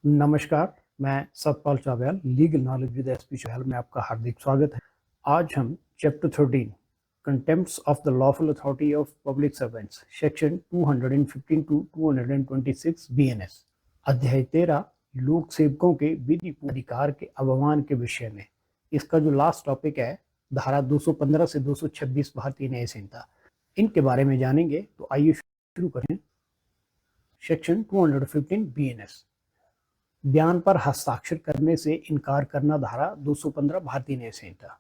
नमस्कार, मैं Satpal Chahal legal knowledge with SP Chahal में आपका हार्दिक स्वागत है। आज हम chapter 13 contempts of the lawful authority of public servants section 215 to 226 BNS अध्याय 13 लोक सेवकों के विधि अधिकार के अवमान के विषय में। इसका जो लास्ट टॉपिक है धारा 215 से 226 भारतीय न्याय संहिता, इनके बारे में जानेंगे। तो आइए शुरू करें। सेक्शन 215 बीएनएस बयान पर हस्ताक्षर करने से इनकार करना, धारा 215 भारतीय न्याय संहिता।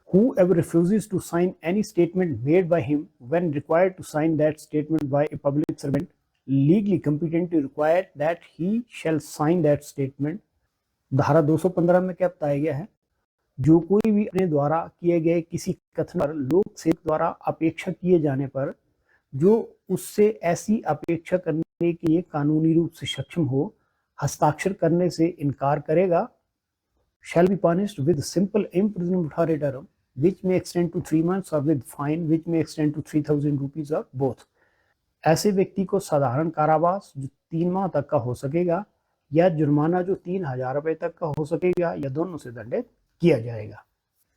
Whoever refuses to sign any statement made by him when required to sign that statement by a public servant legally competent to require that he shall sign that statement, धारा 215 में क्या बताया गया है? जो कोई भी अपने द्वारा किए गए किसी कथन पर लोक सेवक द्वारा अपेक्षा किए जाने पर जो उससे ऐसी अपेक्षा करने के लिए कानूनी रूप से सक्षम हो, हस्ताक्षर करने से इनकार करेगा, shall be punished with simple imprisonment for a term which may extend to 3 months or with fine which may extend to 3,000 rupees or both। ऐसे व्यक्ति को साधारण कारावास जो 3 माह तक का हो सकेगा या जुर्माना जो 3,000 रुपए तक का हो सकेगा या दोनों से दंडित किया जाएगा।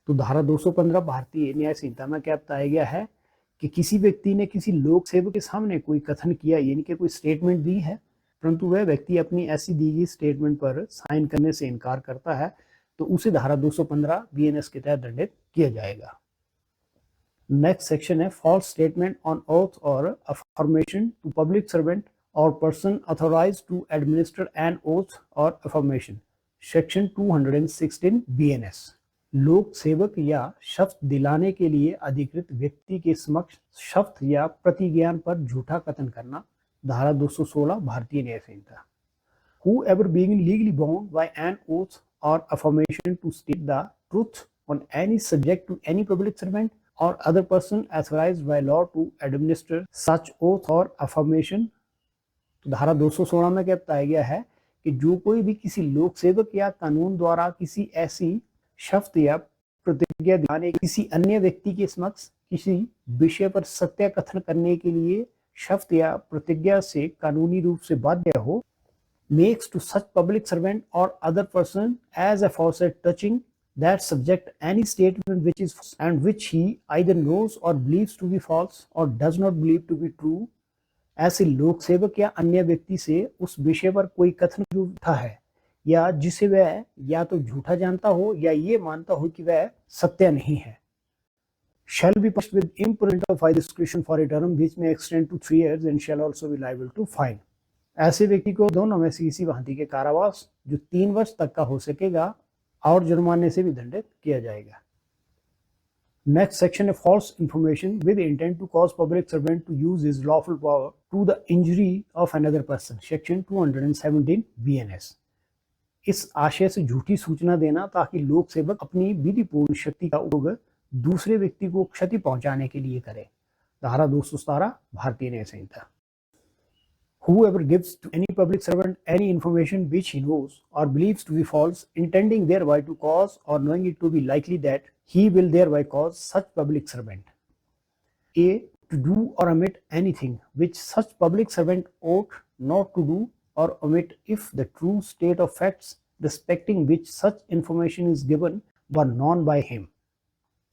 तो धारा 215 भारतीय न्याय संहिता में क्या बताया गया है कि किसी व्यक्ति ने किसी लोक सेवक के सामने कोई कथन किया, यानी कि कोई स्टेटमेंट दी है, परंतु वह व्यक्ति अपनी ऐसी दी गई स्टेटमेंट पर साइन करने से इनकार करता है, तो उसे धारा 215 बीएनएस के तहत दंडित किया जाएगा। नेक्स्ट सेक्शन है false statement on oath or affirmation to public servant or person authorised to administer an oath or affirmation, section 216 BNS. लोक सेवक या शपथ दिलाने के लिए अधिकृत व्यक्ति के समक्ष शपथ या प्रतिज्ञान पर झूठा कथन करना, धारा 216 भारतीय न्याय संहिता। Whoever being legally bound by an oath or affirmation to state the truth on any subject to any public servant or other person authorized by law to administer such oath or affirmation, तो धारा 216 में क्या बताया गया है कि जो कोई भी किसी लोक सेवक या कानून द्वारा किसी ऐसी शपथ या प्रतिज्ञा दिलाने किसी अन्य व्यक्ति के समक्ष किसी विषय पर सत्य कथन करने के लिए शपथ या प्रतिज्ञा से कानूनी रूप से बाध्य हो, makes to such public servant or other person as aforesaid touching that subject any statement which is false and which he either knows or believes to be false or does not believe to be true। ऐसे लोक सेवक या अन्य व्यक्ति से उस विषय पर कोई कथन झूठा है या जिसे वह या तो झूठा जानता हो या ये मानता हो कि वह सत्य नहीं है, shall be punished with imprisonment of high discretion for a term which may extend to 3 years and shall also be liable to fine। ऐसे व्यक्ति को दोनों में से किसी भांति के कारावास जो 3 वर्ष तक का हो सकेगा और जुर्माने से भी दंडित किया जाएगा। नेक्स्ट सेक्शन है false information with intent to cause public servant to use his lawful power to the injury of another person, section 217 BNS. इस आशय से झूठी सूचना देना ताकि लोक सेवक अपनी विधिपूर्ण शक्ति का उपयोग दूसरे व्यक्ति को क्षति पहुंचाने के लिए करे, धारा 217 भारतीय न्याय संहिता। Whoever gives to any public servant any information which he knows or believes to be false, intending thereby to cause or knowing it to be likely that he will thereby cause such public servant A to do or omit anything which such public servant ought not to do or omit if the true state of facts respecting which such information is given were known by him,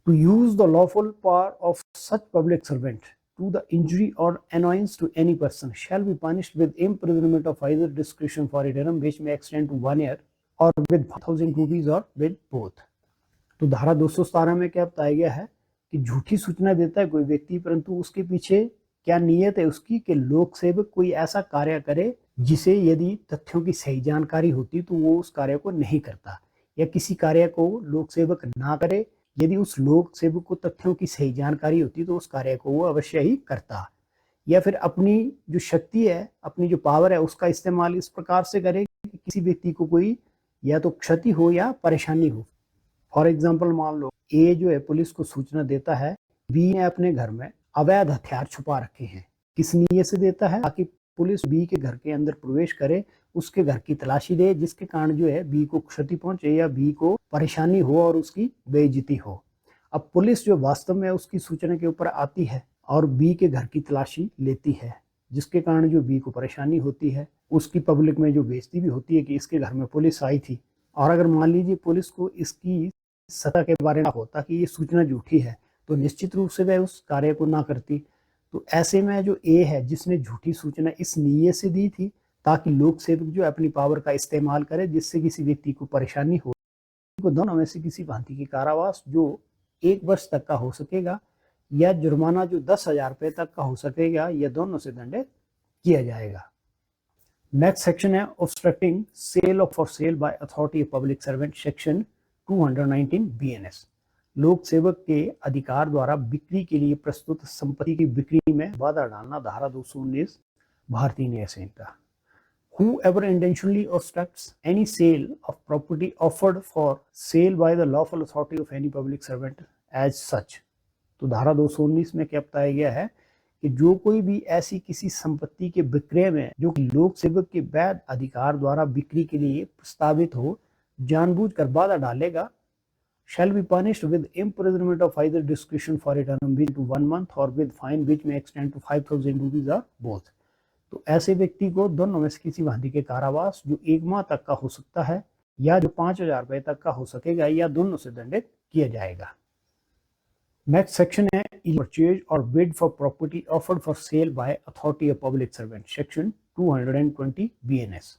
to use the lawful power of such public servant to the injury or annoyance to any person shall be punished with imprisonment of either discretion for a term which may extend to 1 year or with 1,000 rupees or with both। तो धारा 217 में क्या बताया गया है कि झूठी सूचना देता है कोई व्यक्ति, परंतु उसके पीछे क्या नीयत है उसकी कि लोक सेवक कोई ऐसा कार्य करे जिसे यदि तथ्यों की सही जानकारी होती तो वो उस कार्य को नहीं करता, या किसी कार्य को लोक सेवक ना करे यदि उस लोक सेवक को तथ्यों की सही जानकारी होती तो उस कार्य को वो अवश्य ही करता, या फिर अपनी जो शक्ति है, अपनी जो पावर है उसका इस्तेमाल इस प्रकार से करे कि किसी व्यक्ति को कोई या तो क्षति हो या परेशानी हो। फॉर एग्जाम्पल मान लो ए जो है पुलिस को सूचना देता है बी ने अपने घर में अवैध हथियार छुपा रखे हैं। किस नीयत से देता है? ताकि पुलिस बी के घर के अंदर प्रवेश करे, उसके घर की तलाशी दे, जिसके कारण जो है बी को क्षति पहुंचे या बी को परेशानी हो और उसकी बेइज्जती हो। अब पुलिस जो वास्तव में उसकी सूचना के ऊपर आती है और बी के घर की तलाशी लेती है, जिसके कारण जो बी को परेशानी होती है, उसकी पब्लिक में जो बेइज्जती भी होती है कि इसके घर में पुलिस आई थी। और अगर मान लीजिए पुलिस को इसकी सतह के बारे में होता कि ये सूचना झूठी है, तो निश्चित रूप से वह उस कार्य को ना करती। तो ऐसे में जो ए है, जिसने झूठी सूचना इस नीयत से दी थी ताकि लोक सेवक जो अपनी पावर का इस्तेमाल करे जिससे किसी व्यक्ति को परेशानी हो, को दोनों में से किसी भांति की कारावास जो 1 वर्ष तक का हो सकेगा या जुर्माना जो 10,000 रुपये तक का हो सकेगा, या दोनों से दंडित किया जाएगा। नेक्स्ट सेक्शन है obstructing sale of for sale by authority of public servant, section 219 BNS। लोक सेवक के अधिकार द्वारा बिक्री के लिए प्रस्तुत संपत्ति की बिक्री में बाधा डालना, धारा 219 भारतीय न्याय संहिता। Whoever intentionally obstructs any sale of property offered for sale by the lawful authority of any public servant as such। तो धारा 219 में क्या बताया गया है कि जो कोई भी ऐसी किसी संपत्ति के विक्रय में जो लोक सेवक के वैध अधिकार द्वारा बिक्री के लिए प्रस्तावित हो, जानबूझकर बाधा डालेगा, shall be punished with imprisonment of either discretion for a term to 1 month or with fine which may extend to 5,000 rupees or both। तो ऐसे व्यक्ति को दोनों में से किसी भांति के कारावास जो 1 माह तक का हो सकता है या जो 5,000 रुपए तक का हो सकेगा, या दोनों से दंडित किया जाएगा। नेक्स्ट सेक्शन है परचेज और bid for property offered for sale by authority of public servant, section 220 BNS।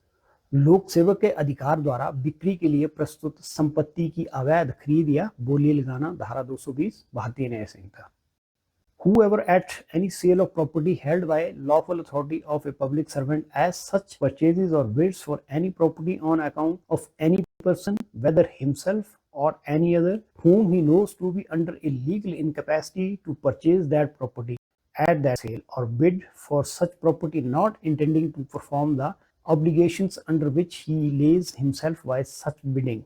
लोक सेवक के अधिकार द्वारा बिक्री के लिए प्रस्तुत संपत्ति की अवैध खरीद या बोली लगाना, धारा 220 भारतीय न्याय संहिता। Whoever at any sale of property held by lawful authority of a public servant as such purchases or bids for any property on account of any person, whether himself or any other, whom he knows to be under a legal incapacity to purchase that property at that sale, or bid for such property not intending to perform the obligations under which he lays himself by such bidding।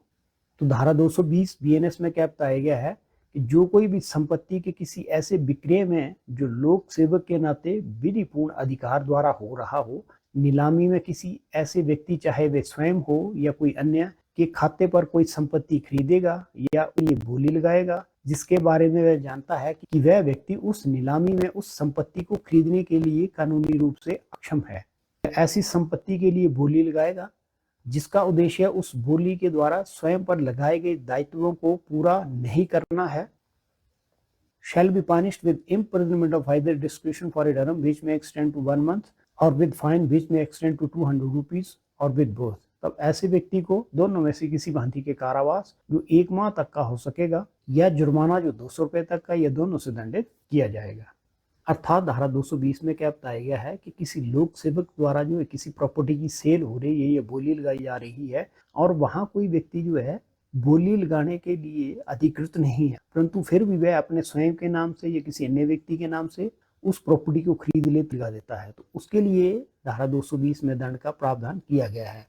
तो धारा 220 BNS में क्या बताया गया है कि जो कोई भी संपत्ति के किसी ऐसे विक्रय में जो लोक सेवक के नाते विधिपूर्ण अधिकार द्वारा हो रहा हो, नीलामी में किसी ऐसे व्यक्ति, चाहे वे स्वयं हो या कोई अन्य, के खाते पर कोई संपत्ति खरीदेगा या ये बोली लगाएगा जिसके बारे में वह जानता है कि वह व्यक्ति उस नीलामी में उस संपत्ति को खरीदने के लिए कानूनी रूप से अक्षम है, ऐसी संपत्ति के लिए बोली लगाएगा जिसका उद्देश्य उस बोली के द्वारा स्वयं पर लगाए गए दायित्वों को पूरा नहीं करना है, shall be punished with imprisonment of either discretion for a term which may extend to 1 month or with fine which may extend to 200 rupees or with both। तब ऐसे व्यक्ति को दोनों में से किसी भांति के कारावास जो 1 माह तक का हो सकेगा या जुर्माना जो 200 रुपए तक का, या दोनों से दंडित किया जाएगा। अर्थात धारा 220 में क्या बताया गया है कि किसी लोक सेवक द्वारा जो है किसी प्रॉपर्टी की सेल हो रही है या बोली लगाई जा रही है, और वहां कोई व्यक्ति जो है बोली लगाने के लिए अधिकृत नहीं है, परंतु फिर भी वह अपने स्वयं के नाम से या किसी अन्य व्यक्ति के नाम से उस प्रॉपर्टी को खरीद लगा देता है, तो उसके लिए धारा 220 में दंड का प्रावधान किया गया है।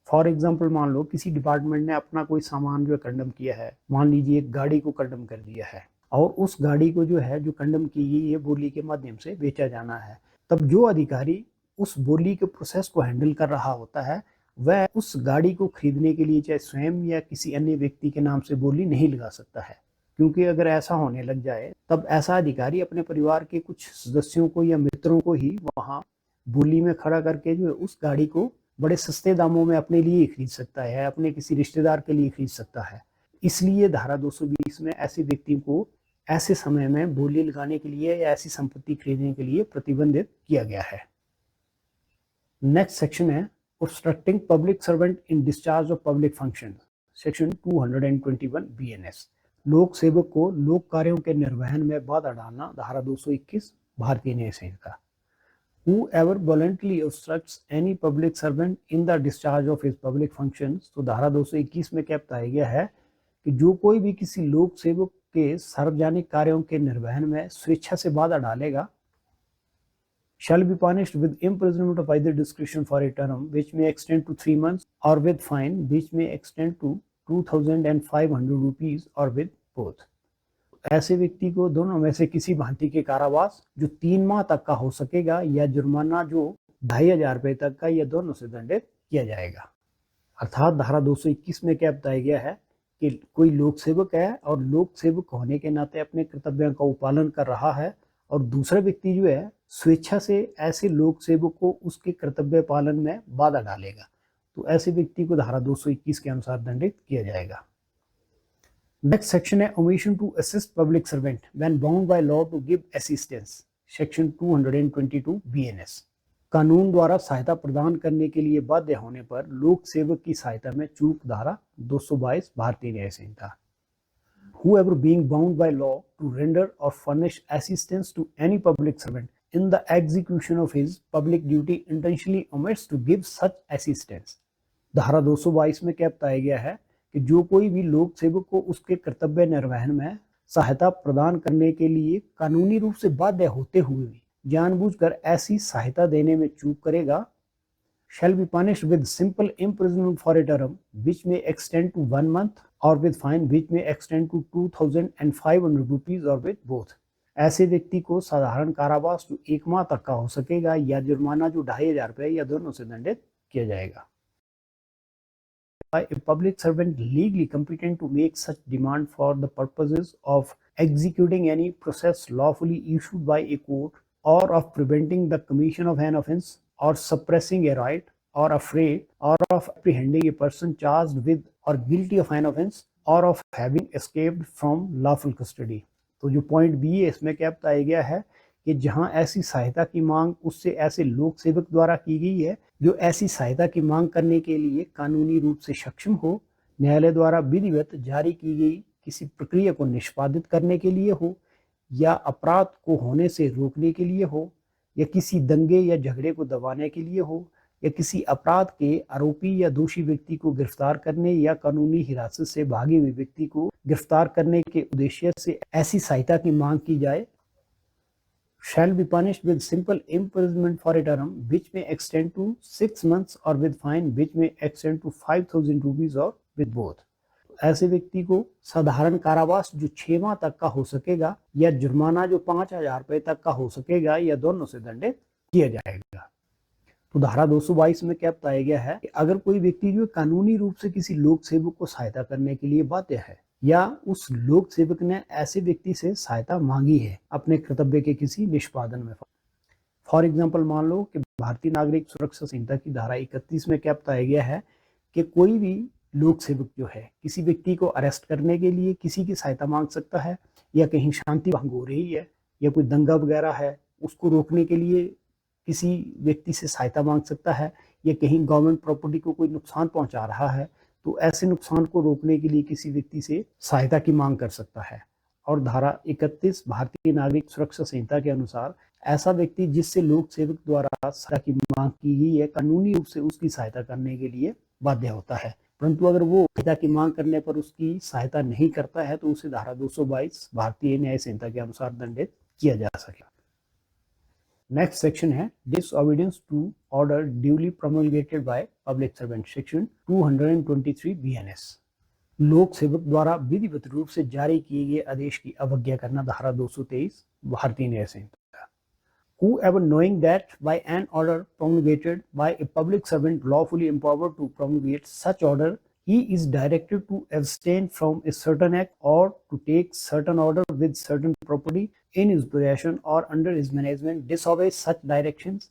फॉर एग्जाम्पल, मान लो किसी डिपार्टमेंट ने अपना कोई सामान जो है कंडम किया है, मान लीजिए एक गाड़ी को कंडम कर दिया है, और उस गाड़ी को जो है जो कंडम की गई ये बोली के माध्यम से बेचा जाना है, तब जो अधिकारी उस बोली के प्रोसेस को हैंडल कर रहा होता है वह उस गाड़ी को खरीदने के लिए चाहे स्वयं या किसी अन्य व्यक्ति के नाम से बोली नहीं लगा सकता है, क्योंकि अगर ऐसा होने लग जाए तब ऐसा अधिकारी अपने परिवार के कुछ सदस्यों को या मित्रों को ही वहां बोली में खड़ा करके जो है उस गाड़ी को बड़े सस्ते दामों में अपने लिए खरीद सकता है, अपने किसी रिश्तेदार के लिए खरीद सकता है। इसलिए धारा 220 में ऐसे व्यक्ति को ऐसे समय में बोली लगाने के लिए या ऐसी संपत्ति खरीदने के लिए प्रतिबंधित किया गया है। नेक्स्ट सेक्शन है obstructing public servant in discharge of public functions, section 221 BNS। लोक सेवक को लोक कार्यों के निर्वहन में बाधा डालना, धारा 221 भारतीय न्याय संहिता। Whoever voluntarily obstructs any public servant in the discharge of his public functions, तो धारा 221 में क्या बताया गया है कि जो कोई भी किसी लोक सेवक के सार्वजनिक कार्यों के निर्वहन में स्वेच्छा से बाधा डालेगा, shall be punished with imprisonment of either discretion for a term which may extend to 3 months or with fine which may extend to 2,500 rupees or with both। ऐसे व्यक्ति को दोनों में से किसी भांति के कारावास जो 3 माह तक का हो सकेगा या जुर्माना जो 2,500 रुपए तक का, या दोनों से दंडित किया जाएगा। अर्थात धारा 221 में क्या बताया गया है कि कोई लोक सेवक है और लोक सेवक होने के नाते अपने कर्तव्यों का पालन कर रहा है और दूसरा व्यक्ति जो है स्वेच्छा से ऐसे लोक सेवक को उसके कर्तव्य पालन में बाधा डालेगा, तो ऐसे व्यक्ति को धारा 221 के अनुसार दंडित किया जाएगा। नेक्स्ट सेक्शन है omission to assist public servant when bound by law to give assistance, section 222 BNS. कानून द्वारा सहायता प्रदान करने के लिए बाध्य होने पर लोक सेवक की सहायता में चूक, धारा 222 भारतीय न्याय संहिता। Whoever being bound by law to render or furnish assistance to any public servant in the execution of his public duty intentionally omits to give such assistance। धारा 222 में क्या बताया गया है कि जो कोई भी लोक सेवक को उसके कर्तव्य निर्वहन में सहायता प्रदान करने के लिए कानूनी रूप से बाध्य होते हुए भी जानबूझकर ऐसी सहायता देने में चूक करेगा, shall be punished with simple imprisonment for a term which may extend to 1 month or with fine which may extend to 2,500 rupees or with both। ऐसे व्यक्ति को साधारण कारावास जो 1 माह तक का हो सकेगा या जुर्माना जो 2,500 रुपए या दोनों से दंडित किया जाएगा। A public servant legally competent to make such demand for the purposes of executing any process lawfully issued by a court or of preventing the commission of an offence or suppressing a right or afraid or of apprehending a person charged with or guilty of an offence or of having escaped from lawful custody। तो जो point B है इसमें क्या बताया गया है कि जहां ऐसी सहायता की मांग उससे ऐसे लोक सेवक द्वारा की गई है जो ऐसी सहायता की मांग करने के लिए कानूनी रूप से सक्षम हो, न्यायालय द्वारा विधिवत जारी की गई किसी प्रक्रिया को निष्पादित करने के लिए हो, या अपराध को होने से रोकने के लिए हो, या किसी दंगे या झगड़े को दबाने के लिए हो, या किसी अपराध के आरोपी या दोषी व्यक्ति को गिरफ्तार करने या कानूनी हिरासत से भागे हुए व्यक्ति को गिरफ्तार करने के उद्देश्य से ऐसी सहायता की मांग की जाए, shall be punished with simple imprisonment for a term which may extend to 6 months or with fine which may extend to 5,000 rupees or with both। ऐसे व्यक्ति को साधारण कारावास जो 6 माह तक का हो सकेगा या जुर्माना जो 5,000 रुपए तक का हो सकेगा या दोनों से दंडित किया जाएगा। तो धारा 222 में क्या बताया गया है कि अगर कोई व्यक्ति जो कानूनी रूप से किसी लोक सेवक को सहायता करने के लिए बाध्य है या उस लोक सेवक ने ऐसे व्यक्ति से सहायता मांगी है अपने कर्तव्य के किसी निष्पादन में, फॉर एग्जाम्पल मान लो कि भारतीय नागरिक सुरक्षा संहिता की धारा 31 में क्या बताया गया है कि कोई भी लोक सेवक जो है किसी व्यक्ति को अरेस्ट करने के लिए किसी की सहायता मांग सकता है, या कहीं शांति भंग हो रही है या कोई दंगा वगैरह है उसको रोकने के लिए किसी व्यक्ति से सहायता मांग सकता है, या कहीं गवर्नमेंट प्रॉपर्टी को कोई नुकसान पहुंचा रहा है तो ऐसे नुकसान को रोकने के लिए किसी व्यक्ति से सहायता की मांग कर सकता है। और धारा 31 भारतीय नागरिक सुरक्षा संहिता के अनुसार ऐसा व्यक्ति जिससे लोक सेवक द्वारा सहायता की मांग की गई है कानूनी रूप से उसकी सहायता करने के लिए बाध्य होता है, परंतु अगर वो सहायता की मांग करने पर उसकी सहायता नहीं करता है तो उसे धारा 222 भारतीय न्याय संहिता के अनुसार दंडित किया जा सकेगा। नेक्स्ट सेक्शन है disobedience to order duly promulgated by public servant, section 223 BNS. लोक सेवक द्वारा विधिवत रूप से जारी किए गए आदेश की अवज्ञा करना, धारा 223 भारतीय न्याय संहिता। Whoever knowing that by an order promulgated by a public servant lawfully empowered to promulgate such order he is directed to abstain from a certain act or to take certain order with certain property in his possession or under his management disobeys such directions।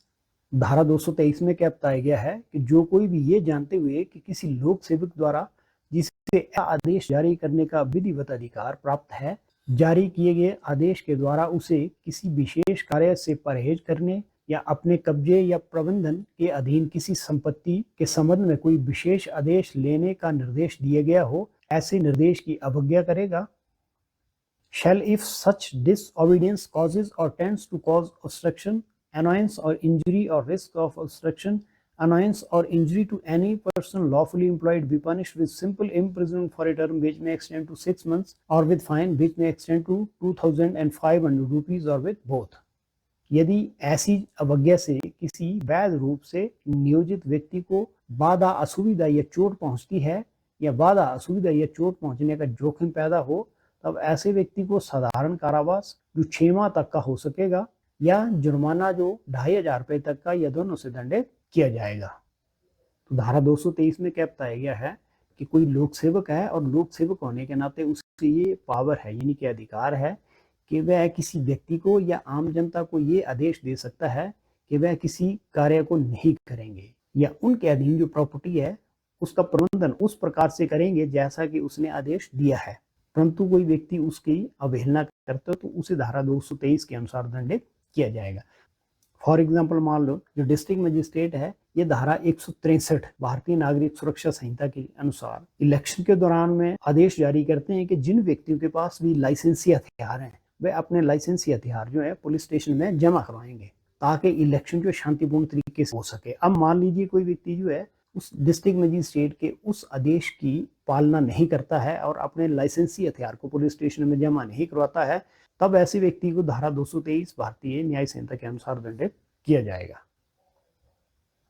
धारा 223 में क्या बताया गया है कि जो कोई भी ये जानते हुए कि किसी लोक सेवक द्वारा जिसे आदेश जारी करने का विधिवत अधिकार प्राप्त है, जारी किए गए आदेश के द्वारा उसे किसी विशेष कार्य से परहेज करने या अपने कब्जे या प्रबंधन के अधीन किसी संपत्ति के संबंध में कोई विशेष आदेश लेने का निर्देश दिया गया हो, ऐसे निर्देश की अवज्ञा करेगा। Shall if such disobedience causes or tends to cause obstruction, annoyance or injury or risk of obstruction, annoyance or injury to any person lawfully employed be punished with simple imprisonment for a term which may extend to 6 months or with fine which may extend to 2,500 rupees or with both। यदि ऐसी अवज्ञा से किसी वैध रूप से नियोजित व्यक्ति को बाधा असुविधा या चोट पहुंचती है या बाधा असुविधा या चोट पहुंचने का जोखिम पैदा हो, तब ऐसे व्यक्ति को साधारण कारावास जो 6 माह तक का हो सकेगा या जुर्माना जो 2,500 रुपए तक का या दोनों से दंडित किया जाएगा। तो धारा 223 में क्या बताया गया है कि कोई लोक सेवक है और लोक सेवक होने के नाते उससे ये पावर है यानी कि अधिकार है कि वह किसी व्यक्ति को या आम जनता को ये आदेश दे सकता है कि वह किसी कार्य को नहीं करेंगे या उनके अधीन जो प्रॉपर्टी है उसका प्रबंधन उस प्रकार से करेंगे जैसा कि उसने आदेश दिया है, परंतु कोई व्यक्ति उसकी अवहेलना करता है तो उसे धारा 223 के अनुसार दंडित किया जाएगा। फॉर एग्जाम्पल मान लो जो डिस्ट्रिक्ट मजिस्ट्रेट है, ये धारा 163 भारतीय नागरिक सुरक्षा संहिता के अनुसार इलेक्शन के दौरान में आदेश जारी करते हैं कि जिन व्यक्तियों के पास भी लाइसेंसी हथियार हैं वे अपने लाइसेंसी हथियार जो है पुलिस स्टेशन में जमा करवाएंगे ताकि इलेक्शन जो शांतिपूर्ण तरीके से हो सके। अब मान लीजिए कोई व्यक्ति जो है उस डिस्ट्रिक्ट मजिस्ट्रेट के उस आदेश की पालना नहीं करता है और अपने लाइसेंसी हथियार को पुलिस स्टेशन में जमा नहीं करवाता है, तब ऐसे व्यक्ति को धारा 223 भारतीय न्याय संहिता के अनुसार दंडित किया जाएगा।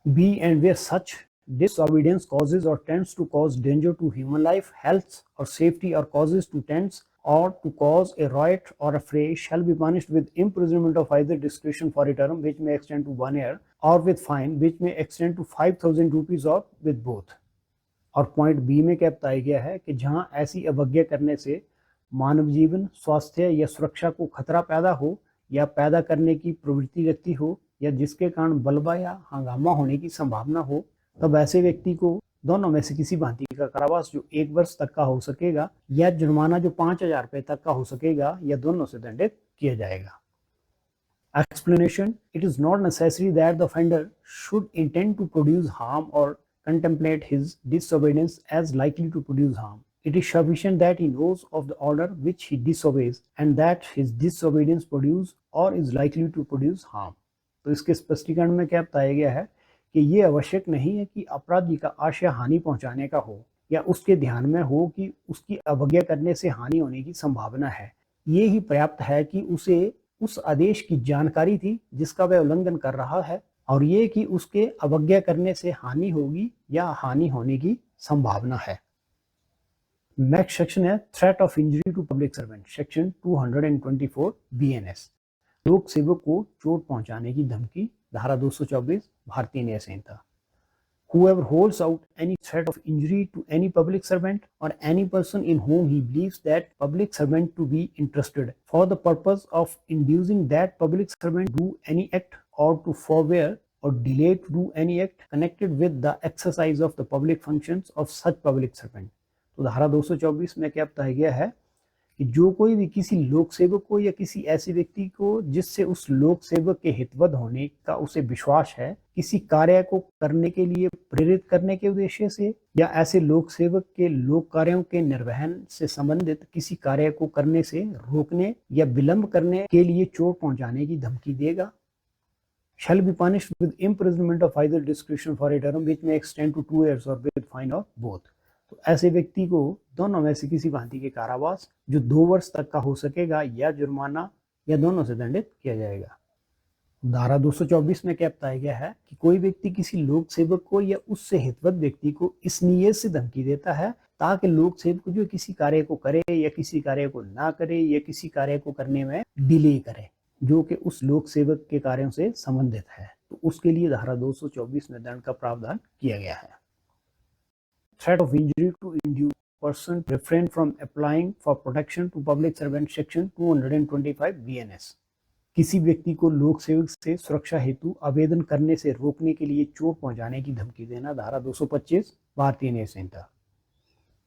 B and where such disobedience causes or tends to cause danger to human life, health or safety or causes to tends or to cause a riot or a fray shall be punished with imprisonment of either discretion for a term which may extend to 1 year or with fine which may extend to 5,000 rupees or with both। और point B में क्या बताया गया है कि जहां ऐसी अवज्ञा करने से मानव जीवन, स्वास्थ्य या सुरक्षा को खतरा पैदा हो या पैदा करने की प्रवृत्ति रखती हो या जिसके कारण बलवा या हंगामा होने की संभावना हो, तब ऐसे व्यक्ति को दोनों में से किसी भांति का कारावास जो 1 वर्ष तक का हो सकेगा या जुर्माना जो 5,000 रुपए तक का हो सकेगा या दोनों से दंडित किया जाएगा। Explanation: It is not necessary that the offender should intend to produce harm or contemplate his disobedience as likely to produce harm. It is sufficient that he knows of the order which he disobeys and that his disobedience produce or is likely to produce harm। तो इसके स्पष्टीकरण में क्या बताया गया है कि ये आवश्यक नहीं है कि अपराधी का आशय हानि पहुंचाने का हो या उसके ध्यान में हो कि उसकी अवज्ञा करने से हानि होने की संभावना है। ये ही पर्याप्त है कि उसे उस आदेश की जानकारी थी जिसका वह उल्लंघन कर रहा है और ये कि उसके अवज्ञा करने से हानि होगी या हानि होने की संभावना है। नेक्स्ट सेक्शन है threat of injury to public servant, section 224 BNS, लोक सेवक को चोट पहुंचाने की धमकी, धारा 224 भारतीय न्याय संहिता। Whoever holds out any threat of injury to any public servant or any person in whom he believes that public servant to be interested for the purpose of inducing that public servant to do any act or to forbear or delay to do any act connected with the exercise of the public functions of such public servant। तो धारा 224 में क्या बताया गया है कि जो कोई भी किसी लोक सेवक को या किसी ऐसे व्यक्ति को जिससे उस लोक सेवक के हितवद होने का उसे विश्वास है, किसी कार्य को करने के लिए प्रेरित करने के उद्देश्य से या ऐसे लोक सेवक के लोक कार्यों के निर्वहन से संबंधित किसी कार्य को करने से रोकने या विलंब करने के लिए चोट पहुंचाने की धमकी देगा, shall be punished with imprisonment of either discretion for a term which may extend to 2 years or with fine or both। तो ऐसे व्यक्ति को दोनों में से किसी भांति के कारावास जो 2 वर्ष तक का हो सकेगा या जुर्माना या दोनों से दंडित किया जाएगा। धारा 224 में क्या बताया गया है कि कोई व्यक्ति किसी लोक सेवक को या उससे हितवत व्यक्ति को इस नियत से धमकी देता है ताकि लोक सेवक जो किसी कार्य को करे या किसी कार्य को ना करे या किसी कार्य को करने में डिले करे जो कि उस लोक सेवक के कार्यों से संबंधित है, तो उसके लिए धारा 224 में दंड का प्रावधान किया गया है। Threat of injury to induce person to refrain from applying for protection to public servant, section 225 BNS, किसी व्यक्ति को लोक सेवक से सुरक्षा हेतु आवेदन करने से रोकने के लिए चोट पहुंचाने की धमकी देना, धारा 225 भारतीय न्याय संहिता।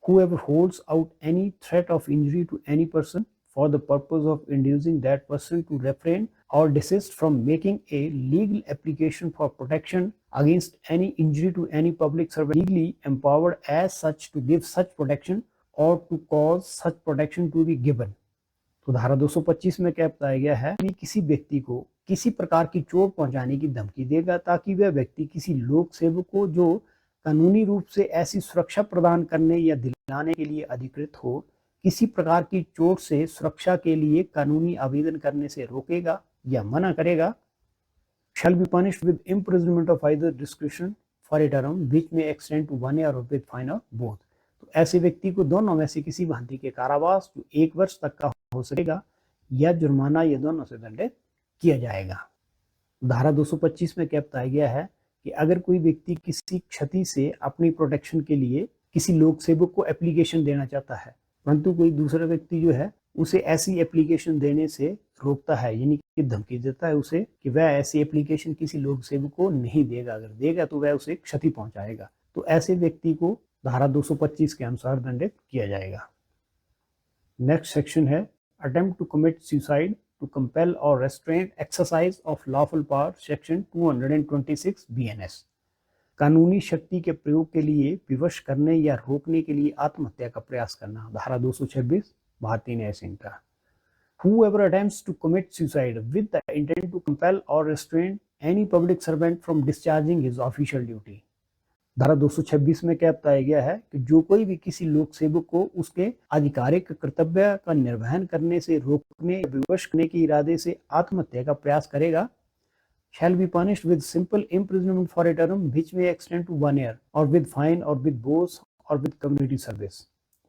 Whoever holds out any threat of injury to any person for the purpose of inducing that person to refrain or desist from making a legal application for protection against any injury to any public servant legally empowered as such to give such protection or to cause such protection to be given। तो धारा 225 में क्या बताया गया है कि किसी व्यक्ति को किसी प्रकार की चोट पहुंचाने की धमकी देगा ताकि वह व्यक्ति किसी लोक सेवक को जो कानूनी रूप से ऐसी सुरक्षा प्रदान करने या दिलाने के लिए अधिकृत हो, किसी प्रकार की चोट से सुरक्षा के लिए कानूनी आवेदन करने से रोकेगा या मना करेगा, shall be punished with imprisonment of either discretion for a term which may extend to 1 year or with fine or both। तो ऐसे व्यक्ति को दोनों में से किसी भांति के कारावास जो 1 वर्ष तक का हो सकेगा या जुर्माना या दोनों से दंडित किया जाएगा। धारा 225 में क्या बताया गया है कि अगर कोई व्यक्ति किसी क्षति से अपनी प्रोटेक्शन के लिए किसी लोक सेवक को एप्लीकेशन देना चाहता है, परंतु कोई दूसरा व्यक्ति जो है उसे ऐसी एप्लीकेशन देने से रोकता है, यानी कि धमकी देता है उसे कि वह ऐसी एप्लीकेशन किसी लोक सेवक को नहीं देगा, अगर देगा तो वह उसे क्षति पहुंचाएगा। तो ऐसे व्यक्ति को धारा 225 के अनुसार दंडित किया जाएगा। नेक्स्ट सेक्शन है attempt to commit suicide to compel और restrain exercise of lawful power, section 226 BNS। कानूनी शक्ति के प्रयोग के लिए विवश करने या रोकने के लिए आत्महत्या का प्रयास करना, धारा 226 भारतीय न्याय संहिता। Whoever attempts to commit suicide with the intent to compel or restrain any public servant from discharging his official duty, धारा 226 में क्या बताया गया है कि जो कोई भी किसी लोक सेवक को उसके आधिकारिक कर्तव्य का निर्वहन करने से रोकने या विवश करने के इरादे से आत्महत्या का प्रयास करेगा shall be punished with simple imprisonment for a term which may extend to 1 year or with fine or with boss or with community service।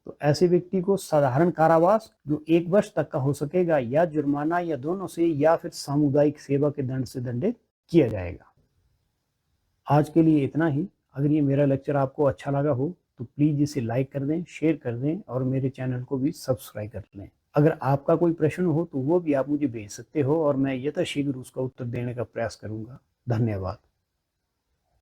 तो ऐसे व्यक्ति को साधारण कारावास जो 1 वर्ष तक का हो सकेगा या जुर्माना या दोनों से या फिर सामुदायिक सेवा के दंड से दंडित किया जाएगा। आज के लिए इतना ही। अगर ये मेरा लेक्चर आपको अच्छा लगा हो तो प्लीज इसे लाइक कर दें, शेयर कर दें और मेरे चैनल को भी सब्सक्राइब कर लें। अगर आपका कोई प्रश्न हो तो वो भी आप मुझे भेज सकते हो और मैं यथाशीघ्र उसका उत्तर देने का प्रयास करूंगा। धन्यवाद।